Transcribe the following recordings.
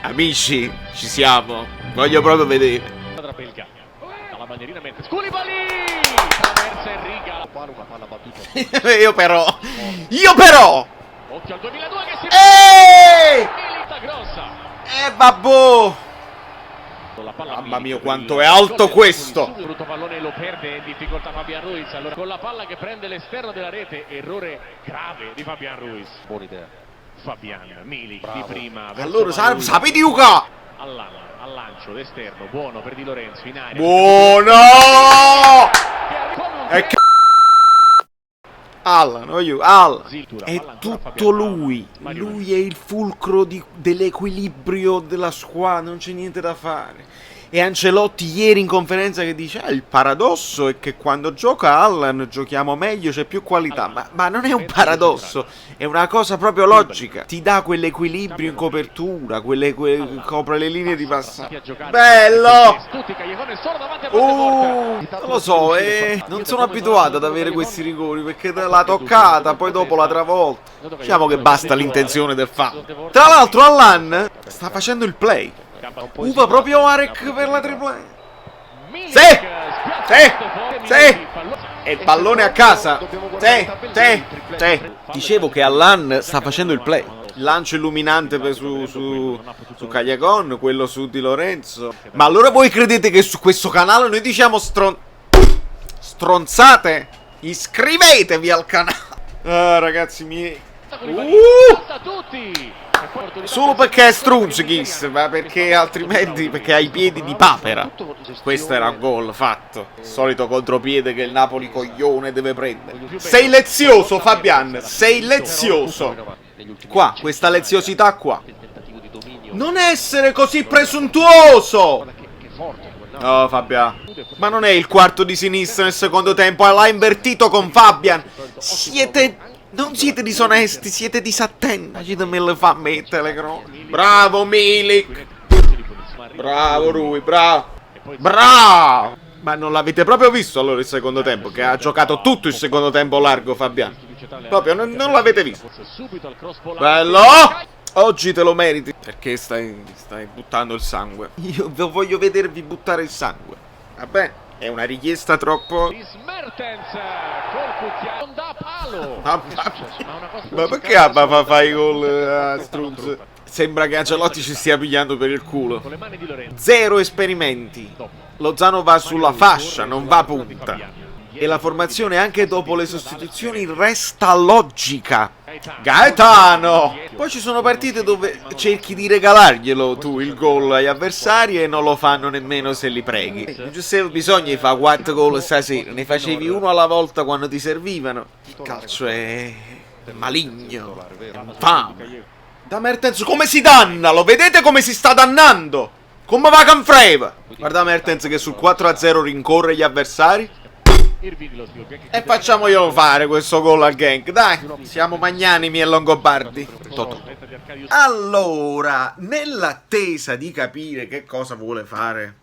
Amici, ci siamo. Voglio proprio vedere. Dalla bandierina mette Koulibaly, traversa e riga la palla, una palla battuta. Io però. Occhio al 2002 che si milita grossa. Vabbò. La palla Mamma mia, quanto è alto questo. Brutto pallone, lo perde in difficoltà Fabian Ruiz. Allora con la palla che prende l'esterno della rete, errore grave di Fabian Ruiz. Buona idea. Fabian, Milik di prima. Allora, sapete Luca? Al lancio, l'esterno, buono per Di Lorenzo in aria. Buono! E Allan, è tutto lui. Lui è il fulcro dell'equilibrio della squadra, non c'è niente da fare. E Ancelotti ieri in conferenza che dice: il paradosso è che quando gioca Allan giochiamo meglio, c'è più qualità. Ma non è un paradosso, è una cosa proprio logica. Ti dà quell'equilibrio in copertura, copre le linee di passaggio. Bello! Non lo so, non sono abituato ad avere questi rigori perché l'ha toccata, poi dopo la travolta. Diciamo che basta l'intenzione del fallo. Tra l'altro Allan sta facendo il play. Uva proprio Arek per la tripletta. Sì! E il pallone a casa. Sì! Dicevo che Allan sta facendo il play. Lancio illuminante su Cagliacon, quello su Di Lorenzo. Ma allora voi credete che su questo canale noi diciamo stronzate? Iscrivetevi al canale. Ah, ragazzi miei. Solo perché è Strunzkis, ma perché altrimenti perché ha i piedi di papera. Questo era un gol fatto. Solito contropiede che il Napoli coglione deve prendere. Sei lezioso Fabian, sei lezioso. Qua, questa leziosità qua. Non essere così presuntuoso. Oh Fabian, ma non è il quarto di sinistra nel secondo tempo, l'ha invertito con Fabian. Non siete disonesti, siete disattenti. Me le fa mettere, bravo Milik. Bravo Rui, bravo. Ma non l'avete proprio visto allora il secondo tempo? Che ha giocato tutto il secondo tempo largo Fabian. Proprio non l'avete visto. Bello. Oggi te lo meriti. Perché stai buttando il sangue. Io voglio vedervi buttare il sangue. Va bene? È una richiesta troppo. Ma perché Abba fa i gol a Strunz? Sembra che Ancelotti ci stia pigliando per il culo. Zero esperimenti. Lozano va sulla fascia, non va a punta. E la formazione anche dopo le sostituzioni resta logica. Gaetano! Poi ci sono partite dove cerchi di regalarglielo tu il gol agli avversari e non lo fanno nemmeno se li preghi. Giuseppe bisogna fare 4 gol stasera, ne facevi uno alla volta quando ti servivano. Il calcio è maligno, è infame. Da Mertens come si danna? Lo vedete come si sta dannando? Come va Canfreva? Guarda Mertens che sul 4-0 rincorre gli avversari. E facciamoglielo fare questo gol al Genk. Dai, siamo magnanimi e longobardi. Totò. Allora, nell'attesa di capire che cosa vuole fare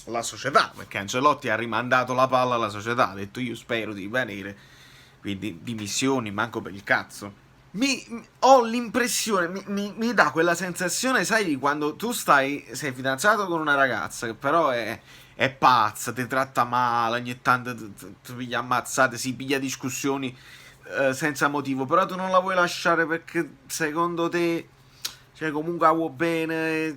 la società, perché Ancelotti ha rimandato la palla alla società, ha detto io spero di rimanere, quindi dimissioni manco per il cazzo. Ho l'impressione, mi dà quella sensazione, sai, di quando tu sei fidanzato con una ragazza che però è pazza, ti tratta male, ogni tanto ti piglia ammazzate, si piglia discussioni senza motivo, però tu non la vuoi lasciare perché secondo te, cioè comunque vuoi bene, è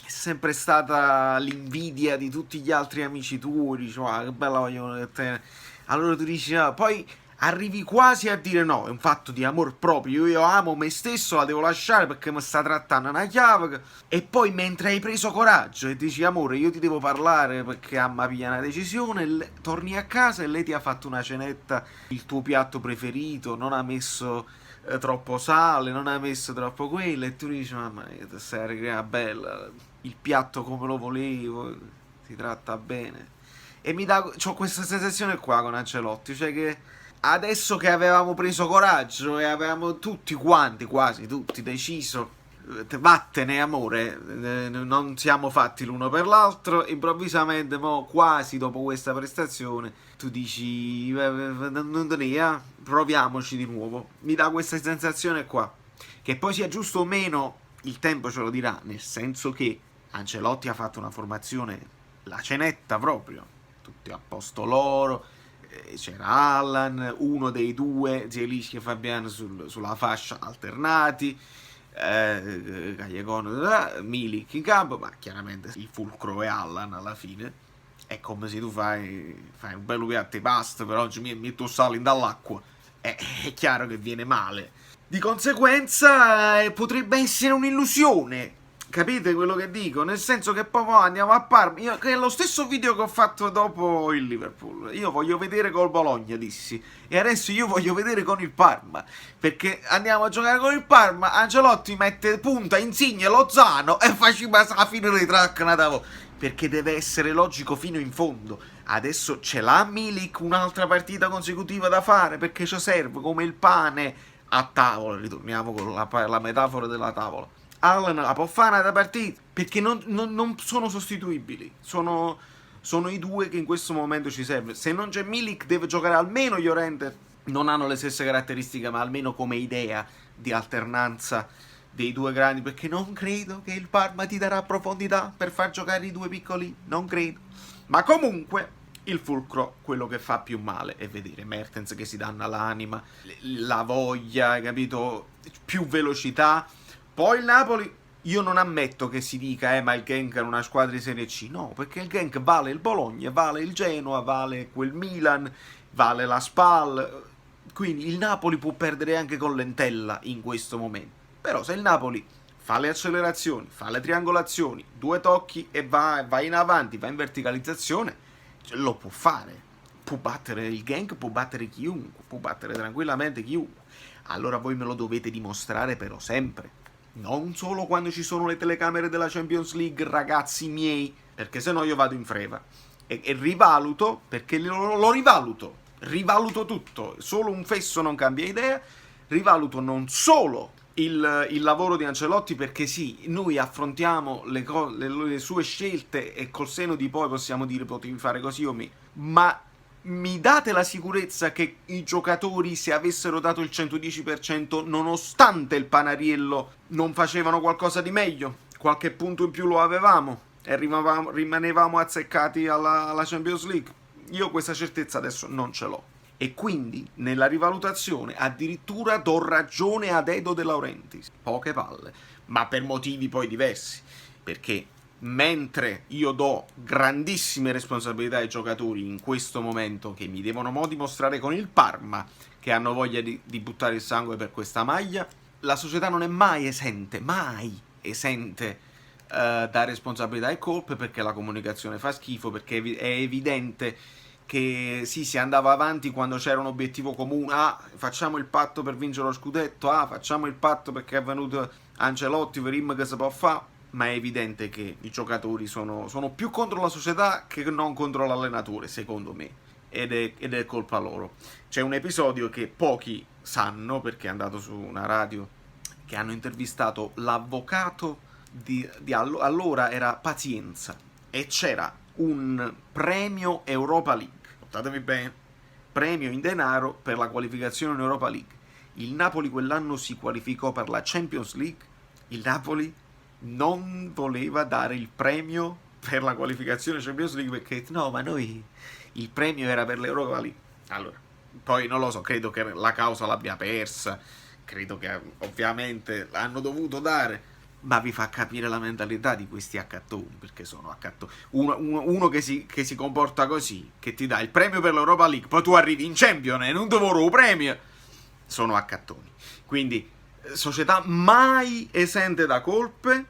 sempre stata l'invidia di tutti gli altri amici tuoi, dici, che bella voglio te. Allora tu dici, poi arrivi quasi a dire no, è un fatto di amor proprio, io amo me stesso, la devo lasciare perché mi sta trattando una chiave. E poi mentre hai preso coraggio e dici amore io ti devo parlare perché amma piglia una decisione, torni a casa e lei ti ha fatto una cenetta, il tuo piatto preferito, non ha messo troppo sale, non ha messo troppo quello e tu dici mamma mia, sei bella, il piatto come lo volevo, ti tratta bene. E c'ho questa sensazione qua con Ancelotti, cioè che adesso che avevamo preso coraggio e avevamo tutti quanti, quasi tutti, deciso vattene amore, non siamo fatti l'uno per l'altro, improvvisamente quasi dopo questa prestazione tu dici proviamoci di nuovo. Mi dà questa sensazione qua. Che poi sia giusto o meno, il tempo ce lo dirà, nel senso che Ancelotti ha fatto una formazione, la cenetta proprio, tutti a posto loro, c'era Allan, uno dei due, Zielinski e Fabian sulla fascia alternati, Callejon, Milik in campo, ma chiaramente il fulcro è Allan alla fine. È come se tu fai un bello piatto di pasta, però oggi mi metto sale dall'acqua, è chiaro che viene male. Di conseguenza potrebbe essere un'illusione, capite quello che dico? Nel senso che poi andiamo a Parma, che è lo stesso video che ho fatto dopo il Liverpool, io voglio vedere col Bologna, dissi, e adesso io voglio vedere con il Parma, perché andiamo a giocare con il Parma, Ancelotti mette punta, Insigne, Lozano e facci passare la fine dei track, perché deve essere logico fino in fondo. Adesso ce l'ha Milik un'altra partita consecutiva da fare, perché ci serve come il pane a tavola, ritorniamo con la metafora della tavola. Allan la può fare una partita, perché non sono sostituibili, sono i due che in questo momento ci serve. Se non c'è Milik deve giocare almeno Llorente, non hanno le stesse caratteristiche, ma almeno come idea di alternanza dei due grandi, perché non credo che il Parma ti darà profondità per far giocare i due piccoli, non credo. Ma comunque il fulcro, quello che fa più male, è vedere Mertens che si danna l'anima, la voglia, capito? Più velocità. Poi il Napoli, io non ammetto che si dica ma il Genk è una squadra di Serie C, no, perché il Genk vale il Bologna, vale il Genoa, vale quel Milan, vale la Spal, quindi il Napoli può perdere anche con lentella in questo momento. Però se il Napoli fa le accelerazioni, fa le triangolazioni, 2 tocchi e va in avanti, va in verticalizzazione, lo può fare. Può battere il Genk, può battere chiunque, può battere tranquillamente chiunque. Allora voi me lo dovete dimostrare però sempre. Non solo quando ci sono le telecamere della Champions League, ragazzi miei, perché sennò io vado in freva. E rivaluto, perché lo rivaluto tutto. Solo un fesso non cambia idea. Rivaluto non solo il lavoro di Ancelotti, perché sì, noi affrontiamo le sue scelte e col seno di poi possiamo dire potevi fare così o me, ma mi date la sicurezza che i giocatori, se avessero dato il 110% nonostante il Panariello, non facevano qualcosa di meglio? Qualche punto in più lo avevamo e rimanevamo azzeccati alla Champions League? Io questa certezza adesso non ce l'ho. E quindi, nella rivalutazione, addirittura do ragione ad Edo De Laurentiis. Poche palle, ma per motivi poi diversi. Perché mentre io do grandissime responsabilità ai giocatori in questo momento, che mi devono dimostrare con il Parma, che hanno voglia di buttare il sangue per questa maglia, la società non è mai esente da responsabilità e colpe, perché la comunicazione fa schifo, perché è evidente che sì, si andava avanti quando c'era un obiettivo comune, facciamo il patto per vincere lo scudetto, facciamo il patto perché è venuto Ancelotti, vedremo che si può fare, ma è evidente che i giocatori sono più contro la società che non contro l'allenatore, secondo me, ed è colpa loro. C'è un episodio che pochi sanno, perché è andato su una radio, che hanno intervistato l'avvocato allora era Pazienza, e c'era un premio Europa League, notatemi bene, premio in denaro per la qualificazione in Europa League. Il Napoli quell'anno si qualificò per la Champions League, il Napoli non voleva dare il premio per la qualificazione Champions League perché no, ma noi il premio era per l'Europa League. Allora, poi non lo so, credo che la causa l'abbia persa, credo che ovviamente l'hanno dovuto dare, ma vi fa capire la mentalità di questi accattoni, perché sono accattoni. Uno che si comporta così, che ti dà il premio per l'Europa League, poi tu arrivi in Champions e non ti vorrò il premio, sono accattoni. Quindi società mai esente da colpe,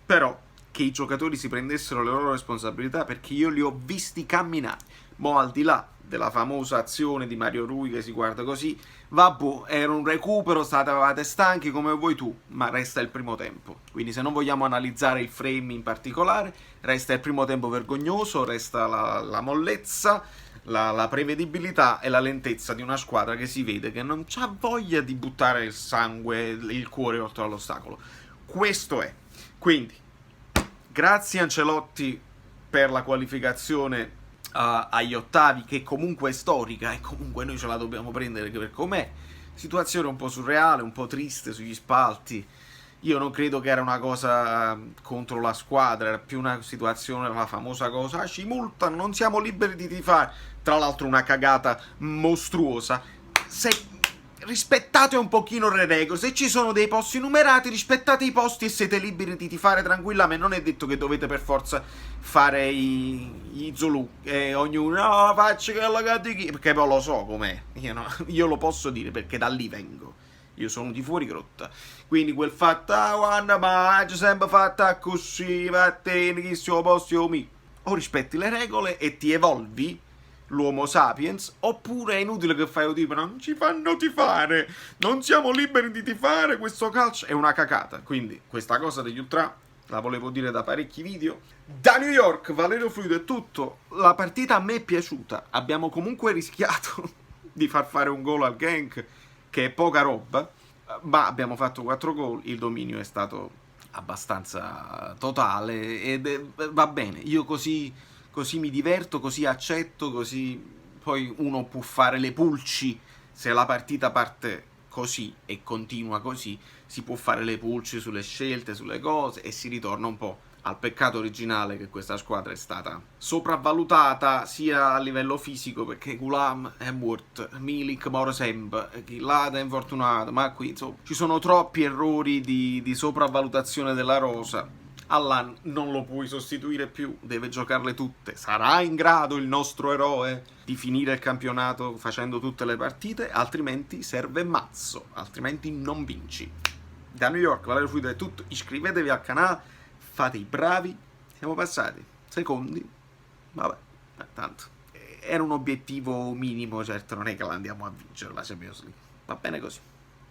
però che i giocatori si prendessero le loro responsabilità, perché io li ho visti camminare. Mo' al di là della famosa azione di Mario Rui che si guarda così, vabbè, era un recupero, stavate stanchi come vuoi tu, ma resta il primo tempo. Quindi se non vogliamo analizzare il frame in particolare, resta il primo tempo vergognoso, resta la mollezza, la prevedibilità e la lentezza di una squadra che si vede che non c'ha voglia di buttare il sangue, il cuore oltre all'ostacolo. Questo è. Quindi, grazie Ancelotti per la qualificazione agli ottavi, che comunque è storica e comunque noi ce la dobbiamo prendere per com'è. situazione un po' surreale, un po' triste sugli spalti. Io non credo che era una cosa contro la squadra, era più una situazione, la famosa cosa, ci multano, non siamo liberi di tifare. Tra l'altro una cagata mostruosa. Se rispettate un pochino le regole, se ci sono dei posti numerati, rispettate i posti e siete liberi di tifare tranquillamente. Non è detto che dovete per forza fare i Zulu e ognuno no, faccio che la catichi, perché poi lo so com'è. Io lo posso dire perché da lì vengo. Io sono di fuori grotta. Quindi quel fatto, guarda, ma c'è sempre fatta così, vattene, che siamo posti o rispetti le regole e ti evolvi, l'uomo sapiens, oppure è inutile che fai tipo, non ci fanno tifare, non siamo liberi di tifare, questo calcio è una cacata. Quindi questa cosa degli ultra la volevo dire da parecchi video. Da New York, Valerio Fluido è tutto. La partita a me è piaciuta, abbiamo comunque rischiato di far fare un gol al Genk, che è poca roba, ma abbiamo fatto 4 gol, il dominio è stato abbastanza totale ed va bene, io così mi diverto, così accetto, così poi uno può fare le pulci, se la partita parte così e continua così, si può fare le pulci sulle scelte, sulle cose e si ritorna un po' al peccato originale che questa squadra è stata sopravvalutata sia a livello fisico, perché Gulam è morto, Milik muore sempre, Chilata è infortunato, ma qui insomma ci sono troppi errori di sopravvalutazione della rosa. Allan non lo puoi sostituire più, deve giocarle tutte. Sarà in grado il nostro eroe di finire il campionato facendo tutte le partite, altrimenti serve mazzo, altrimenti non vinci. Da New York, Valerio Fluido è tutto, iscrivetevi al canale, fate i bravi, siamo passati secondi, vabbè, tanto era un obiettivo minimo, certo non è che la andiamo a vincere la Champions League, va bene così.